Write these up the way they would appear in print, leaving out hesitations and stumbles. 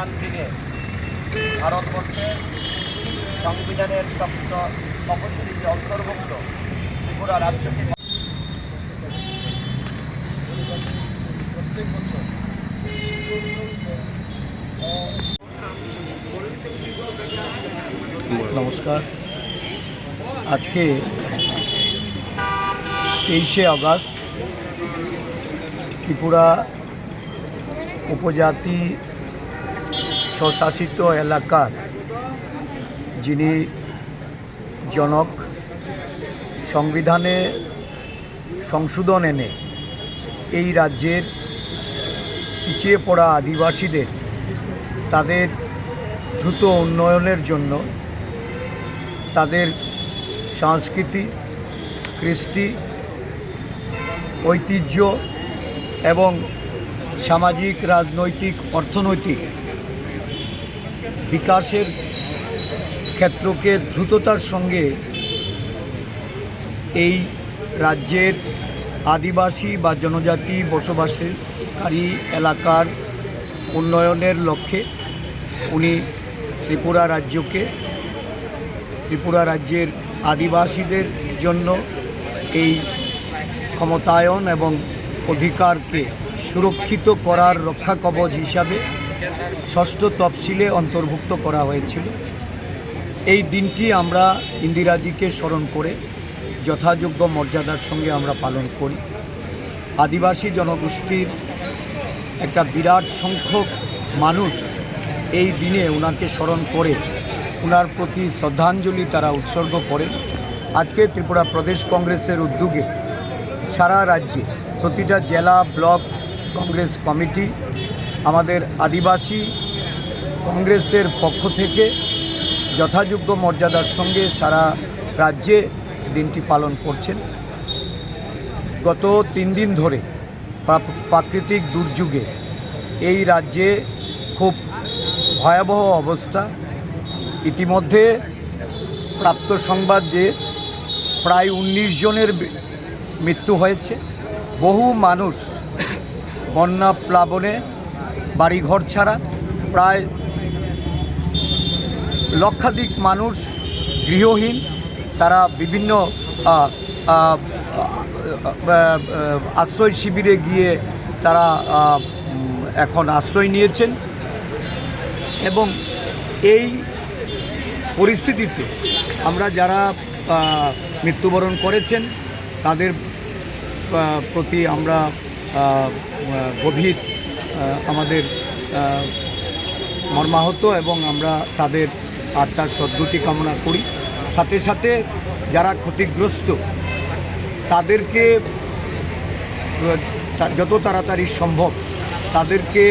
মহান দিনে ভারতবর্ষের সংবিধানের ষষ্ঠ তপশিলীতে অন্তর্ভুক্ত ত্রিপুরা রাজ্যকে নমস্কার। আজকে 23শে আগস্ট ত্রিপুরা উপজাতি স্বশাসিত এলাকার যিনি জনক, সংবিধানে সংশোধন এনে এই রাজ্যের পিছিয়ে পড়া আদিবাসীদের তাদের দ্রুত উন্নয়নের জন্য তাদের সংস্কৃতি, কৃষ্টি, ঐতিহ্য এবং সামাজিক, রাজনৈতিক, অর্থনৈতিক বিকাশের ক্ষেত্রকে দ্রুততার সঙ্গে এই রাজ্যের আদিবাসী বা জনজাতি বসবাসকারী এলাকার উন্নয়নের লক্ষ্যে উনি ত্রিপুরা রাজ্যের আদিবাসীদের জন্য এই ক্ষমতায়ন এবং অধিকারকে সুরক্ষিত করার রক্ষা কবচ হিসাবে ষষ্ঠ তফসিলে অন্তর্ভুক্ত করা হয়েছিল। এই দিনটি আমরা ইন্দিরাজিকে স্মরণ করে যথাযোগ্য মর্যাদার সঙ্গে আমরা পালন করি। আদিবাসী জনগোষ্ঠীর একটা বিরাট সংখ্যক মানুষ এই দিনে ওনাকে স্মরণ করে ওনার প্রতি শ্রদ্ধাঞ্জলি তারা উৎসর্গ করে। আজকে ত্রিপুরা প্রদেশ কংগ্রেসের উদ্যোগে সারা রাজ্যে প্রতিটা জেলা, ব্লক কংগ্রেস কমিটি, আমাদের আদিবাসী কংগ্রেসের পক্ষ থেকে যথাযোগ্য মর্যাদার সঙ্গে সারা রাজ্যে দিনটি পালন করছেন। গত 3 দিন ধরে প্রাকৃতিক দুর্যোগে এই রাজ্যে খুব ভয়াবহ অবস্থা। ইতিমধ্যে প্রাপ্ত সংবাদ যে প্রায় 19 জনের মৃত্যু হয়েছে। বহু মানুষ বন্যা প্লাবনে বাড়িঘর ছাড়া, প্রায় লক্ষাধিক মানুষ গৃহহীন। তারা বিভিন্ন আশ্রয় শিবিরে গিয়ে তারা এখন আশ্রয় নিয়েছেন এবং এই পরিস্থিতিতে আমরা যারা মৃত্যুবরণ করেছেন তাদের প্রতি আমরা গভীর আমাদের মর্মাহত এবং আমরা তাদের আত্মার সদ্গতি কামনা করি। সাথে সাথে যারা ক্ষতিগ্রস্ত তাদেরকে যত তাড়াতাড়ি সম্ভব তাদেরকে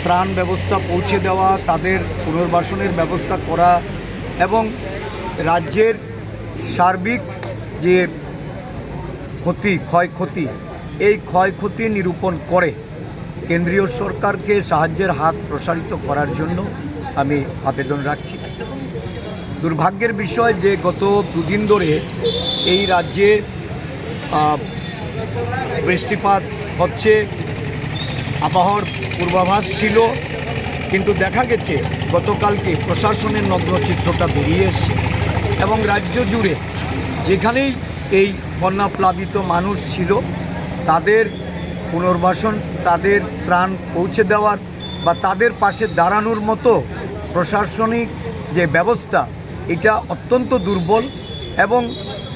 ত্রাণ ব্যবস্থা পৌঁছে দেওয়া, তাদের পুনর্বাসনের ব্যবস্থা করা এবং রাজ্যের সার্বিক যে ক্ষয়ক্ষতি এই ক্ষয়ক্ষতি নিরূপণ করে কেন্দ্রীয় সরকারকে সাহায্যের হাত প্রসারিত করার জন্য আমি আবেদন রাখছি। দুর্ভাগ্যের বিষয় যে গত 2 দিন ধরে এই রাজ্যে বৃষ্টিপাত হচ্ছে, আবহাওয়ার পূর্বাভাস ছিল, কিন্তু দেখা গেছে গতকালকে প্রশাসনের নগ্ন চিত্রটা বেরিয়ে এসছে এবং রাজ্য জুড়ে যেখানেই এই বন্যা প্লাবিত মানুষ ছিল তাদের পুনর্বাসন, তাদের ত্রাণ পৌঁছে দেওয়ার বা তাদের পাশে দাঁড়ানোর মতো প্রশাসনিক যে ব্যবস্থা এটা অত্যন্ত দুর্বল এবং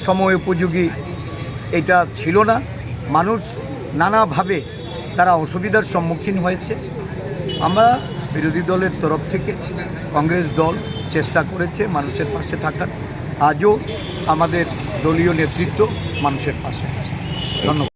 সময় উপযোগী এটা ছিল না। মানুষ নানাভাবে তারা অসুবিধার সম্মুখীন হয়েছে। আমরা বিরোধী দলের তরফ থেকে কংগ্রেস দল চেষ্টা করেছে মানুষের পাশে থাকার। আজও আমাদের দলীয় নেতৃত্ব মানুষের পাশে আছে। ধন্যবাদ।